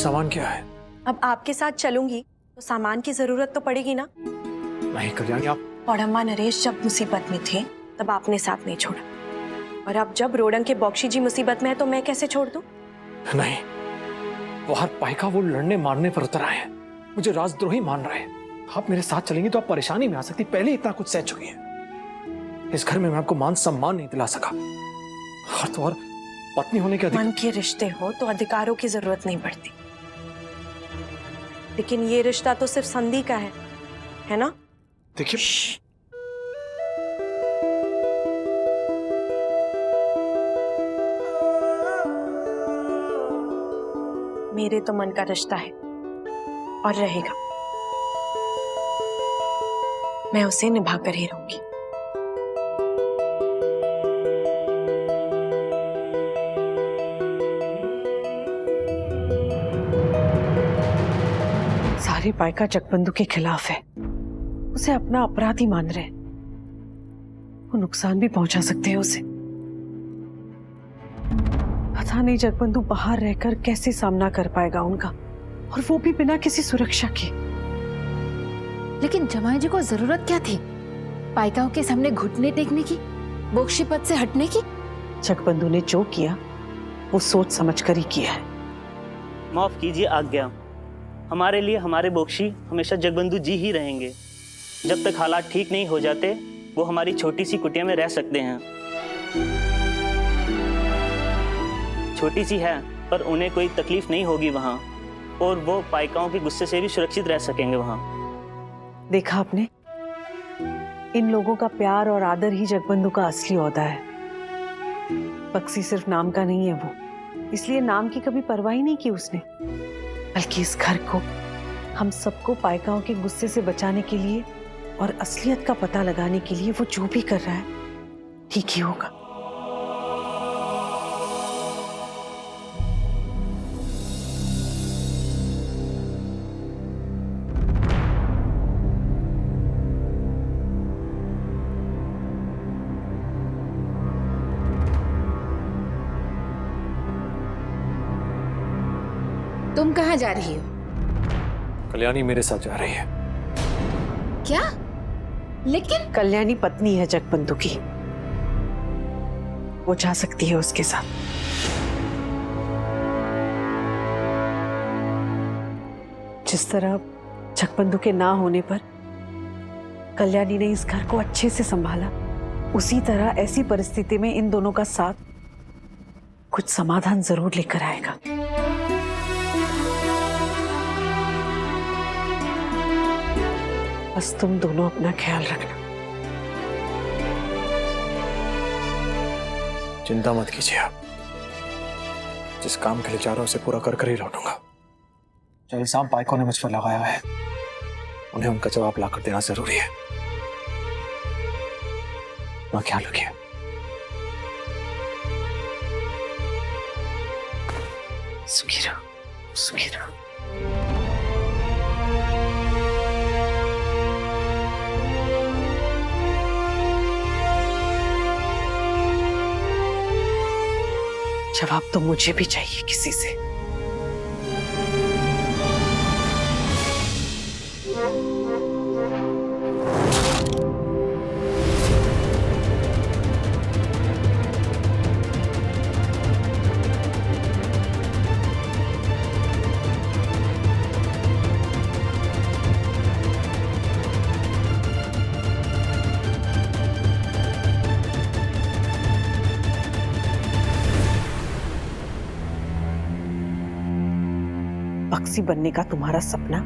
सामान क्या है? अब आपके साथ चलूंगी तो सामान की जरूरत तो पड़ेगी ना। नहीं कल्याणी, आप और अम्मा नरेश जब मुसीबत में थे तब आपने साथ नहीं छोड़ा, और अब जब रोडंग के बॉक्सी जी मुसीबत में है तो मैं कैसे छोड़ दूं? नहीं, बाहर पाइका वो लड़ने मारने पर उतर आए हैं, मुझे राजद्रोही मान रहे हैं। आप मेरे साथ चलेंगी तो आप परेशानी में आ सकती, पहले इतना कुछ सह चुकी हैं। इस घर में मैं आपको मान सम्मान नहीं दिला सका, और तो और पत्नी होने के मन के रिश्ते हो तो अधिकारों की जरूरत नहीं पड़ती, लेकिन ये रिश्ता तो सिर्फ संधि का है ना? देखिए, मेरे तो मन का रिश्ता है और रहेगा, मैं उसे निभा कर ही रहूंगी। सारी पाइका जगबंधु के खिलाफ है, उसे अपना अपराधी मान रहे हैं, वो नुकसान भी पहुंचा सकते हैं उसे। पता नहीं जगबंधु बाहर रहकर कैसे सामना कर पाएगा उनका, और वो भी बिना किसी सुरक्षा के। लेकिन जमाई जी को जरूरत क्या थी पाइकाओं के सामने घुटने टेकने की, बोक्शी पद से हटने की? जगबंधु ने जो किया वो सोच समझ कर ही किया है। माफ कीजिए आज्ञा, हमारे लिए हमारे बोक्शी हमेशा जगबंधु जी ही रहेंगे। जब तक हालात ठीक नहीं हो जाते वो हमारी छोटी सी कुटिया में रह सकते हैं। छोटी सी है पर उन्हें कोई तकलीफ नहीं होगी वहाँ, और वो पाइकाओं के गुस्से से भी सुरक्षित रह सकेंगे वहाँ। देखा आपने, इन लोगों का प्यार और आदर ही जगबंधु का असली औदा है। बक्सी सिर्फ नाम का नहीं है वो, इसलिए नाम की कभी परवाह ही नहीं की उसने, बल्कि इस घर को, हम सबको पाइकाओं के गुस्से से बचाने के लिए और असलियत का पता लगाने के लिए वो जो भी कर रहा है ठीक ही होगा। तुम कहाँ जा रही हो? कल्याणी मेरे साथ जा रही है। क्या? लेकिन कल्याणी पत्नी है जगबंधु की, वो जा सकती है उसके साथ। जिस तरह जगबंधु के ना होने पर कल्याणी ने इस घर को अच्छे से संभाला, उसी तरह ऐसी परिस्थिति में इन दोनों का साथ कुछ समाधान जरूर लेकर आएगा। बस तुम दोनों अपना ख्याल रखना। चिंता मत कीजिए आप, जिस काम के लिए जा रहा हूं उसे पूरा कर कर ही लौटूंगा। जो इल्जाम पाइकों ने मुझ पर लगाया है उन्हें उनका जवाब लाकर देना जरूरी है। अपना ख्याल रखिए। सुखी रहो, सुखी रहो। जवाब तो मुझे भी चाहिए किसी से। बक्सी बनने का तुम्हारा सपना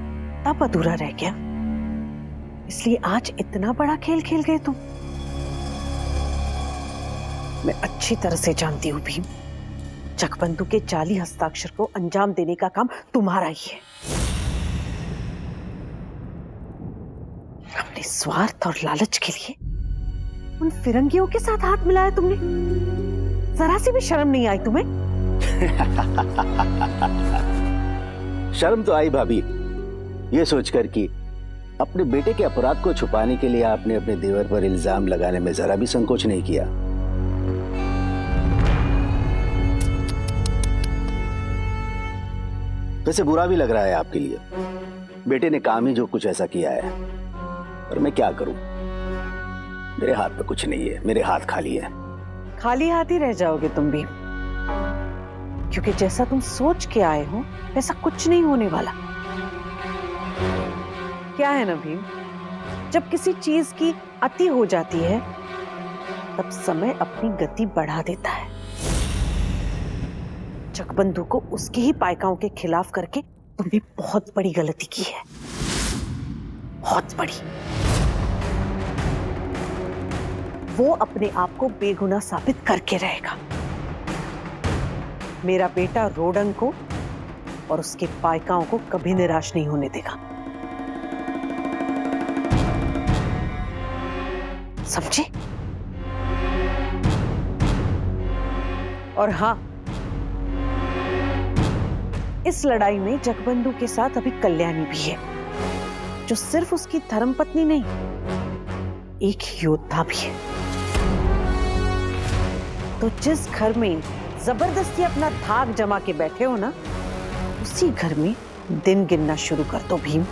तब अधूरा रह गया, इसलिए आज इतना बड़ा खेल खेल गए तुम। मैं अच्छी तरह से जानती हूँ भीम, जगबंधु के जाली हस्ताक्षर को अंजाम देने का काम तुम्हारा ही है। अपने स्वार्थ और लालच के लिए उन फिरंगियों के साथ हाथ मिलाया तुमने, जरा सी भी शर्म नहीं आई तुम्हें? शर्म तो आई भाभी, ये सोचकर कि अपने बेटे के अपराध को छुपाने के लिए आपने अपने देवर पर इल्जाम लगाने में जरा भी संकोच नहीं किया। वैसे बुरा भी लग रहा है आपके लिए। बेटे ने काम ही जो कुछ ऐसा किया है, पर मैं क्या करूं, मेरे हाथ में कुछ नहीं है, मेरे हाथ खाली है। खाली हाथ ही रह जाओगे तुम भी, क्योंकि जैसा तुम सोच के आए हो वैसा कुछ नहीं होने वाला। क्या है ना भीम, जब किसी चीज की अति हो जाती है तब समय अपनी गति बढ़ा देता है। जगबंधु को उसके ही पायकाओं के खिलाफ करके तुमने बहुत बड़ी गलती की है, बहुत बड़ी। वो अपने आप को बेगुनाह साबित करके रहेगा। मेरा बेटा रोडंग को और उसके पायकाओं को कभी निराश नहीं होने देगा, समझे? और हाँ, इस लड़ाई में जगबंधु के साथ अभी कल्याणी भी है, जो सिर्फ उसकी धर्मपत्नी नहीं, एक योद्धा भी है। तो जिस घर में जबरदस्ती अपना धाक जमा के बैठे हो ना, उसी घर में दिन गिनना शुरू कर दो भीम।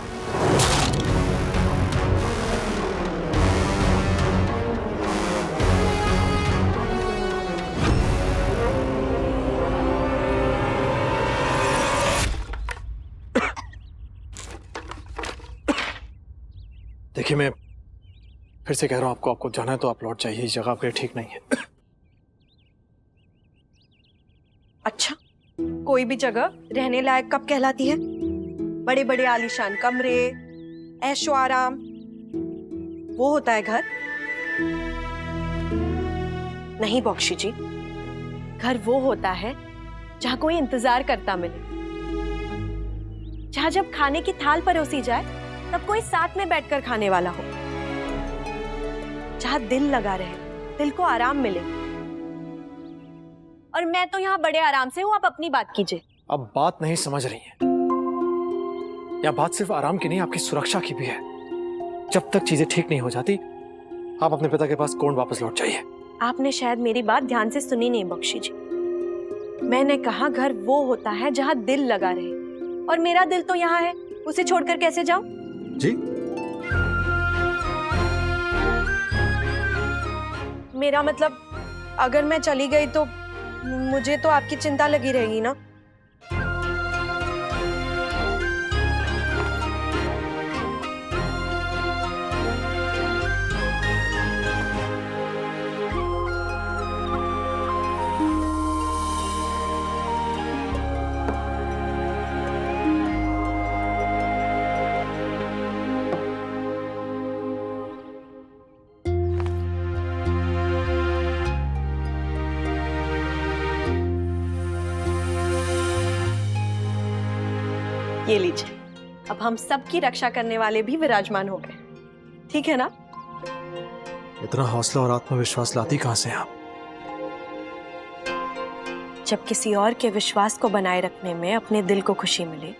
देखिए, मैं फिर से कह रहा हूं आपको जाना है तो आप लौट जाइए, इस जगह आपके लिए ठीक नहीं है। अच्छा, कोई भी जगह रहने लायक कब कहलाती है? बड़े बड़े आलीशान कमरे, ऐशो आराम, वो होता है घर? नहीं बॉक्शी जी, घर वो होता है जहाँ कोई इंतजार करता मिले, जहाँ जब खाने की थाल परोसी जाए तब कोई साथ में बैठकर खाने वाला हो, जहाँ दिल लगा रहे, दिल को आराम मिले। और मैं तो यहाँ बड़े आराम से हूँ, आप अपनी बात कीजिए। अब बात नहीं समझ रही है, या बात सिर्फ आराम की नहीं, आपकी सुरक्षा की भी है। जब तक चीजें ठीक नहीं हो जाती, आप अपने पिता के पास कोण वापस लौट जाइए। आपने शायद मेरी बात ध्यान से सुनी नहीं बख्शी जी। मैंने कहा घर वो होता है जहाँ दिल लगा रहे, और मेरा दिल तो यहाँ है, उसे छोड़कर कैसे जाऊं? जी? मेरा मतलब, अगर मैं चली गई तो मुझे तो आपकी चिंता लगी रहेगी ना। ये लीजिए, अब हम सबकी रक्षा करने वाले भी विराजमान हो गए, ठीक है ना? इतना हौसला और आत्मविश्वास लाती कहां से आप? जब किसी और के विश्वास को बनाए रखने में अपने दिल को खुशी मिले,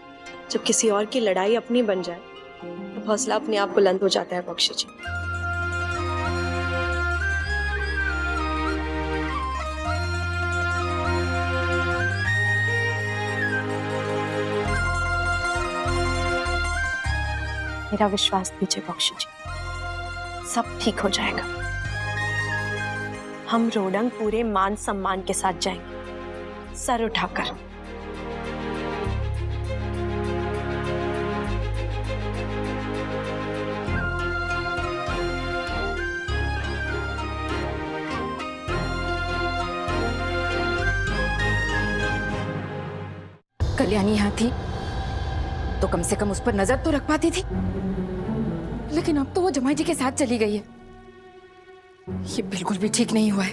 जब किसी और की लड़ाई अपनी बन जाए, तो हौसला अपने आप बुलंद हो जाता है बख्शी जी। मेरा विश्वास दीजिए बख्शी जी, सब ठीक हो जाएगा। हम रोडंग पूरे मान सम्मान के साथ जाएंगे, सर उठाकर। कल्याणी यहाँ थी तो कम से कम उस पर नजर तो रख पाती थी, लेकिन अब तो वो जमाई जी के साथ चली गई है। ये बिल्कुल भी ठीक नहीं हुआ है।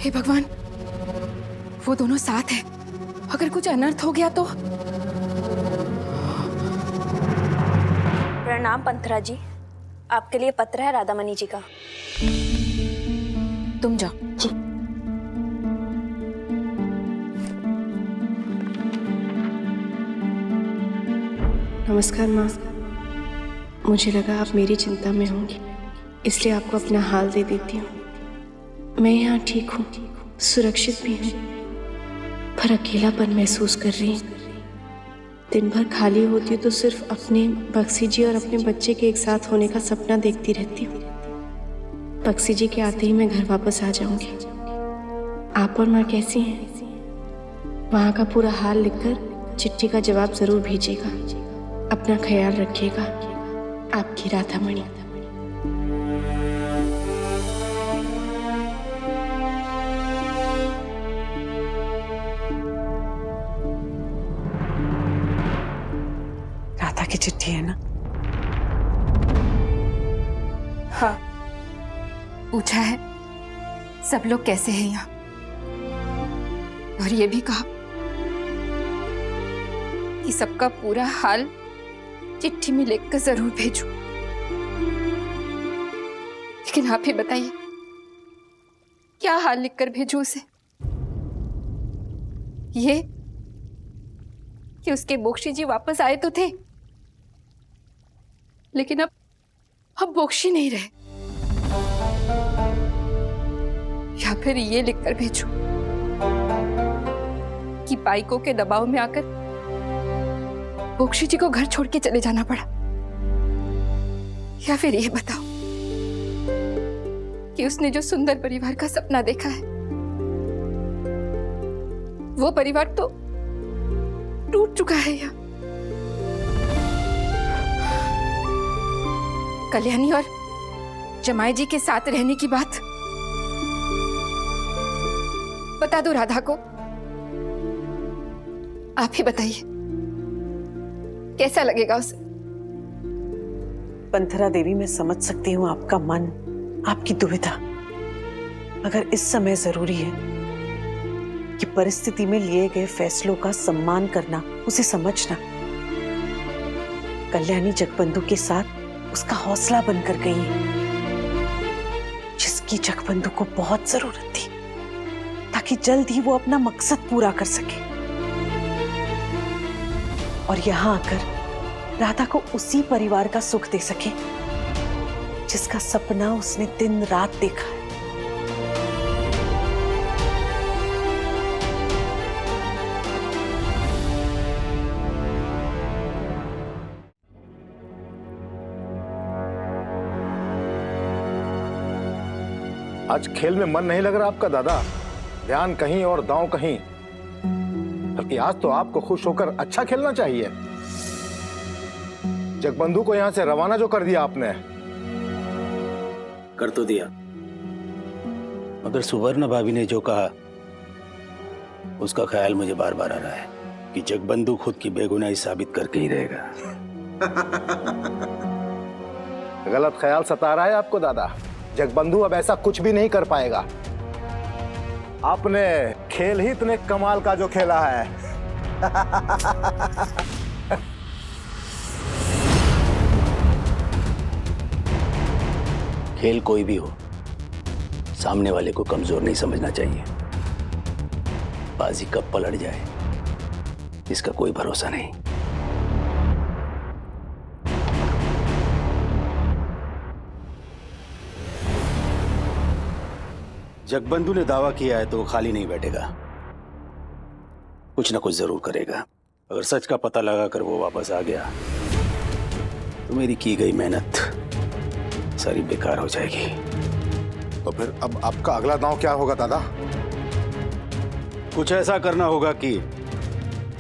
हे भगवान, वो दोनों साथ है, अगर कुछ अनर्थ हो गया तो। प्रणाम पंथरा जी, आपके लिए पत्र है राधामणि जी का। तुम जाओ। जी। नमस्कार माँ, मुझे लगा आप मेरी चिंता में होंगी, इसलिए आपको अपना हाल दे देती हूँ। मैं यहाँ ठीक हूँ, सुरक्षित भी हूँ, पर अकेलापन महसूस कर रही हूँ। दिन भर खाली होती हूँ तो सिर्फ अपने बक्सी जी और अपने बच्चे के एक साथ होने का सपना देखती रहती हूँ। बक्सी जी के आते ही मैं घर वापस आ जाऊंगी। आप और माँ कैसी हैं? वहाँ का पूरा हाल लिखकर चिट्ठी का जवाब जरूर भेजिएगा। अपना ख्याल रखिएगा। आपकी राधामणि। राधा की चिट्ठी है ना? हाँ, पूछा है सब लोग कैसे हैं यहाँ, और ये भी कहा कि सबका पूरा हाल चिट्ठी में लिखकर जरूर भेजो। लेकिन आप ही बताइए क्या हाल लिखकर भेजूं उसे? ये कि उसके बोक्शी जी वापस आए तो थे, लेकिन अब बोक्शी नहीं रहे। या फिर ये लिखकर भेजूं कि पाइकों के दबाव में आकर बोक्शी जी को घर छोड़ के चले जाना पड़ा। या फिर ये बताओ कि उसने जो सुंदर परिवार का सपना देखा है, वो परिवार तो टूट चुका है। या कल्याणी और जमाई जी के साथ रहने की बात बता दो राधा को। आप ही बताइए कैसा लगेगा उसे? पंथरा देवी, मैं समझ सकती हूँ आपका मन, आपकी दुविधा। मगर इस समय जरूरी है कि परिस्थिति में लिए गए फैसलों का सम्मान करना, उसे समझना। कल्याणी जगबंधु के साथ उसका हौसला बनकर गई है, जिसकी जगबंधु को बहुत जरूरत थी, ताकि जल्द ही वो अपना मकसद पूरा कर सके। और यहां आकर राधा को उसी परिवार का सुख दे सके जिसका सपना उसने दिन रात देखा है। आज खेल में मन नहीं लग रहा आपका दादा? ध्यान कहीं और दांव कहीं। बल्कि आज तो आपको खुश होकर अच्छा खेलना चाहिए। जगबंधु को यहां से रवाना जो कर दिया आपने। कर तो दिया, मगर सुवर्ण भाभी ने जो कहा उसका ख्याल मुझे बार बार आ रहा है कि जगबंधु खुद की बेगुनाही साबित करके ही रहेगा। गलत ख्याल सता रहा है आपको दादा। जगबंधु अब ऐसा कुछ भी नहीं कर पाएगा। आपने खेल ही इतने कमाल का जो खेला है। खेल कोई भी हो, सामने वाले को कमजोर नहीं समझना चाहिए। बाजी कब पलट जाए इसका कोई भरोसा नहीं। जगबंधु ने दावा किया है तो वो खाली नहीं बैठेगा, कुछ ना कुछ जरूर करेगा। अगर सच का पता लगाकर वो वापस आ गया तो मेरी की गई मेहनत सारी बेकार हो जाएगी। तो फिर अब आपका अगला दांव क्या होगा दादा? कुछ ऐसा करना होगा कि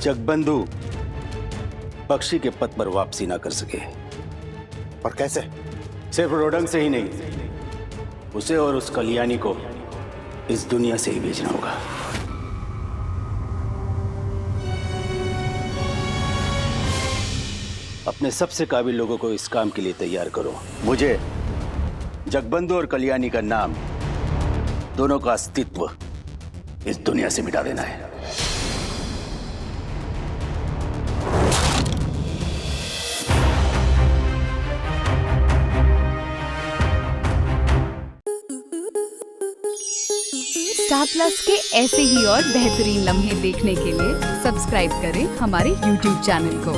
जगबंधु बख्शी के पद पर वापसी ना कर सके। पर कैसे? सिर्फ रोडंग से ही नहीं, उसे और उस कल्याणी को इस दुनिया से ही भेजना होगा। अपने सबसे काबिल लोगों को इस काम के लिए तैयार करो। मुझे जगबंधु और कल्याणी का नाम, दोनों का अस्तित्व इस दुनिया से मिटा देना है। स्टार प्लस के ऐसे ही और बेहतरीन लम्हे देखने के लिए सब्सक्राइब करें हमारे YouTube चैनल को।